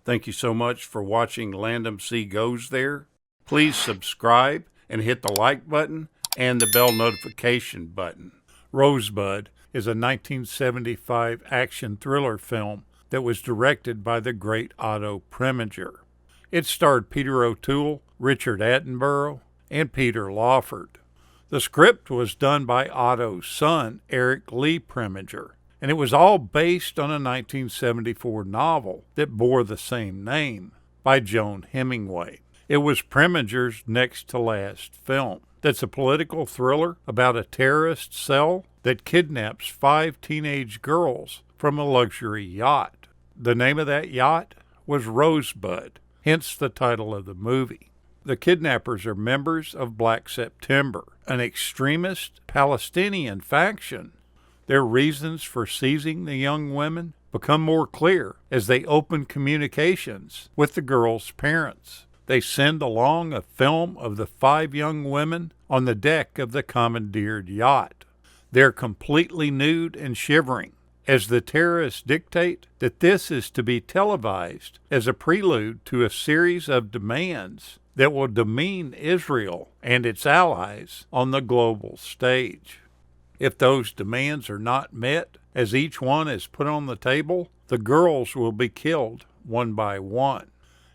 Thank you so much for watching Landumc Goes There. Please subscribe and hit the like button and the bell notification button. Rosebud is a 1975 action thriller film that was directed by the great Otto Preminger. It starred Peter O'Toole, Richard Attenborough, and Peter Lawford. The script was done by Otto's son, Eric Lee Preminger, and it was all based on a 1974 novel that bore the same name by Joan Hemingway. It was Preminger's next to last film. That's a political thriller about a terrorist cell that kidnaps 5 teenage girls from a luxury yacht. The name of that yacht was Rosebud, hence the title of the movie. The kidnappers are members of Black September, an extremist Palestinian faction. Their reasons for seizing the young women become more clear as they open communications with the girls' parents. They send along a film of the 5 young women on the deck of the commandeered yacht. They're completely nude and shivering, as the terrorists dictate that this is to be televised as a prelude to a series of demands that will demean Israel and its allies on the global stage. If those demands are not met, as each one is put on the table, the girls will be killed one by one.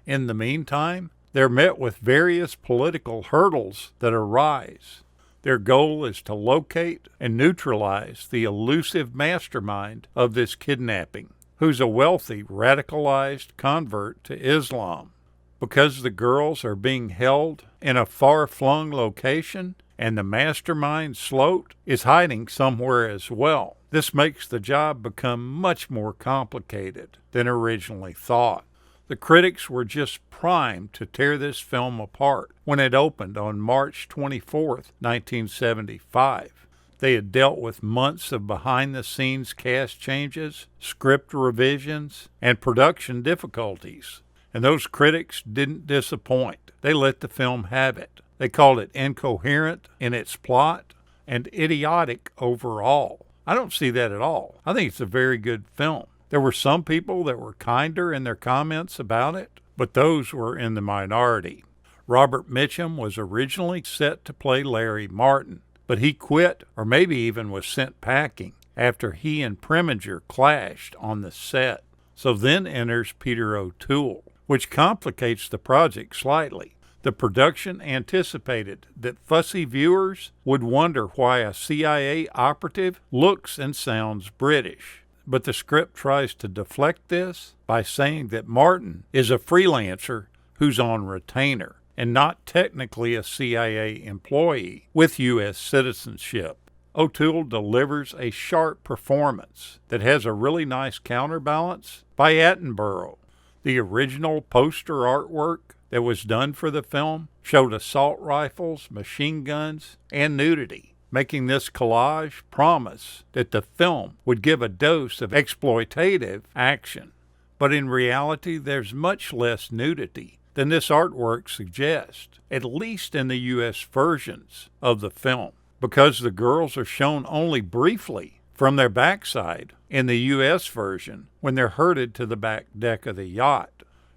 In the meantime, they're met with various political hurdles that arise. Their goal is to locate and neutralize the elusive mastermind of this kidnapping, who's a wealthy, radicalized convert to Islam. Because the girls are being held in a far-flung location and the mastermind Sloat is hiding somewhere as well, this makes the job become much more complicated than originally thought. The critics were just primed to tear this film apart when it opened on March 24, 1975. They had dealt with months of behind-the-scenes cast changes, script revisions, and production difficulties. And those critics didn't disappoint. They let the film have it. They called it incoherent in its plot and idiotic overall. I don't see that at all. I think it's a very good film. There were some people that were kinder in their comments about it, but those were in the minority. Robert Mitchum was originally set to play Larry Martin, but he quit, or maybe even was sent packing, after he and Preminger clashed on the set. So then enters Peter O'Toole, which complicates the project slightly. The production anticipated that fussy viewers would wonder why a CIA operative looks and sounds British. But the script tries to deflect this by saying that Martin is a freelancer who's on retainer and not technically a CIA employee with U.S. citizenship. O'Toole delivers a sharp performance that has a really nice counterbalance by Attenborough. The original poster artwork that was done for the film showed assault rifles, machine guns, and nudity, making this collage promise that the film would give a dose of exploitative action. But in reality, there's much less nudity than this artwork suggests, at least in the U.S. versions of the film, because the girls are shown only briefly from their backside in the U.S. version when they're herded to the back deck of the yacht.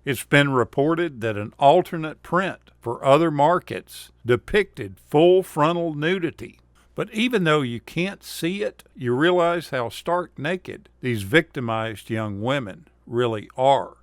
It's been reported that an alternate print for other markets depicted full frontal nudity. But even though you can't see it, you realize how stark naked these victimized young women really are.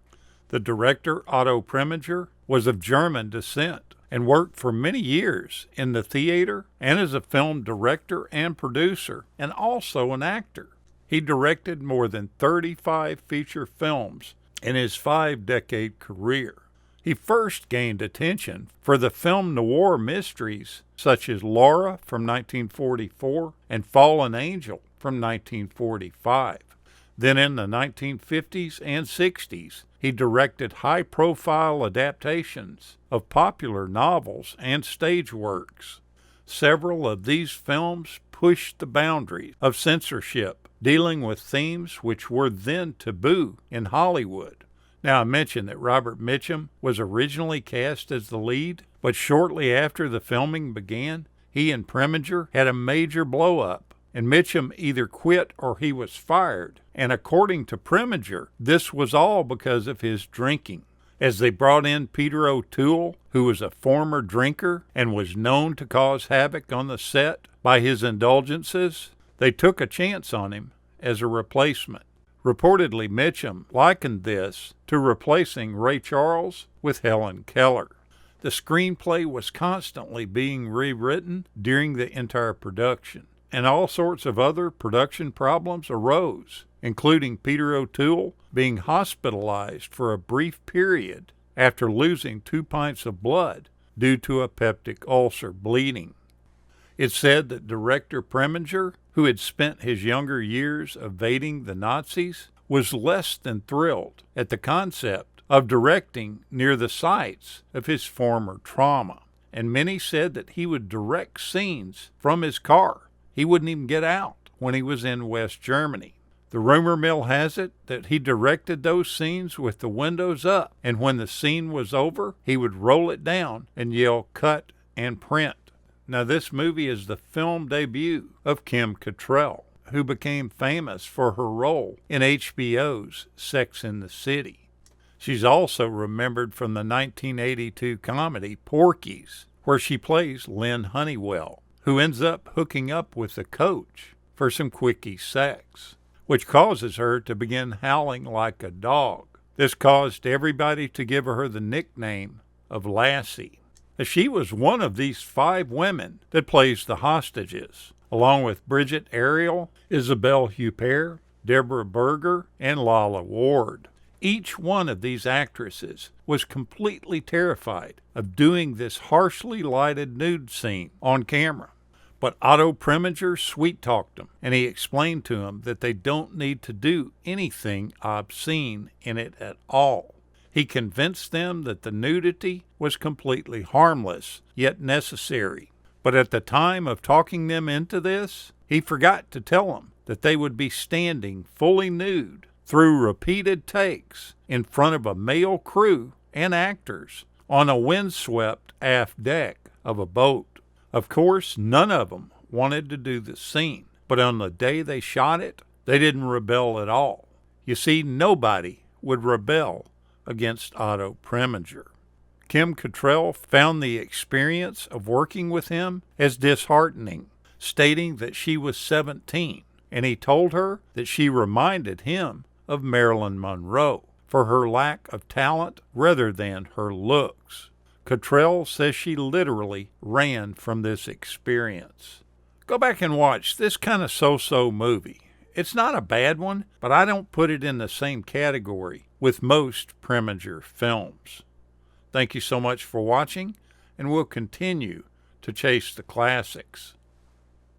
The director, Otto Preminger, was of German descent and worked for many years in the theater and as a film director and producer, and also an actor. He directed more than 35 feature films in his 5-decade career. He first gained attention for the film noir mysteries such as Laura from 1944 and Fallen Angel from 1945. Then in the 1950s and 60s, he directed high-profile adaptations of popular novels and stage works. Several of these films pushed the boundaries of censorship, dealing with themes which were then taboo in Hollywood. Now, I mentioned that Robert Mitchum was originally cast as the lead, but shortly after the filming began, he and Preminger had a major blow-up and Mitchum either quit or he was fired. And according to Preminger, this was all because of his drinking. As they brought in Peter O'Toole, who was a former drinker and was known to cause havoc on the set by his indulgences, they took a chance on him as a replacement. Reportedly, Mitchum likened this to replacing Ray Charles with Helen Keller. The screenplay was constantly being rewritten during the entire production, and all sorts of other production problems arose, including Peter O'Toole being hospitalized for a brief period after losing 2 pints of blood due to a peptic ulcer bleeding. It's said that director Preminger, who had spent his younger years evading the Nazis, was less than thrilled at the concept of directing near the sites of his former trauma, and many said that he would direct scenes from his car. He wouldn't even get out when he was in West Germany. The rumor mill has it that he directed those scenes with the windows up, and when the scene was over, he would roll it down and yell, "Cut and print." Now, this movie is the film debut of Kim Cattrall, who became famous for her role in HBO's Sex and the City. She's also remembered from the 1982 comedy Porky's, where she plays Lynn Honeywell, who ends up hooking up with the coach for some quickie sex, which causes her to begin howling like a dog. This caused everybody to give her the nickname of Lassie. She was one of these 5 women that plays the hostages, along with Bridget Ariel, Isabelle Huppert, Deborah Berger, and Lala Ward. Each one of these actresses was completely terrified of doing this harshly lighted nude scene on camera. But Otto Preminger sweet-talked them, and he explained to them that they don't need to do anything obscene in it at all. He convinced them that the nudity was completely harmless, yet necessary. But at the time of talking them into this, he forgot to tell them that they would be standing fully nude through repeated takes in front of a male crew and actors on a windswept aft deck of a boat. Of course, none of them wanted to do the scene, but on the day they shot it, they didn't rebel at all. You see, nobody would rebel against Otto Preminger. Kim Cattrall found the experience of working with him as disheartening, stating that she was 17, and he told her that she reminded him of Marilyn Monroe for her lack of talent rather than her looks. Cattrall says she literally ran from this experience. Go back and watch this kind of so-so movie. It's not a bad one, but I don't put it in the same category with most Preminger films. Thank you so much for watching, and we'll continue to chase the classics.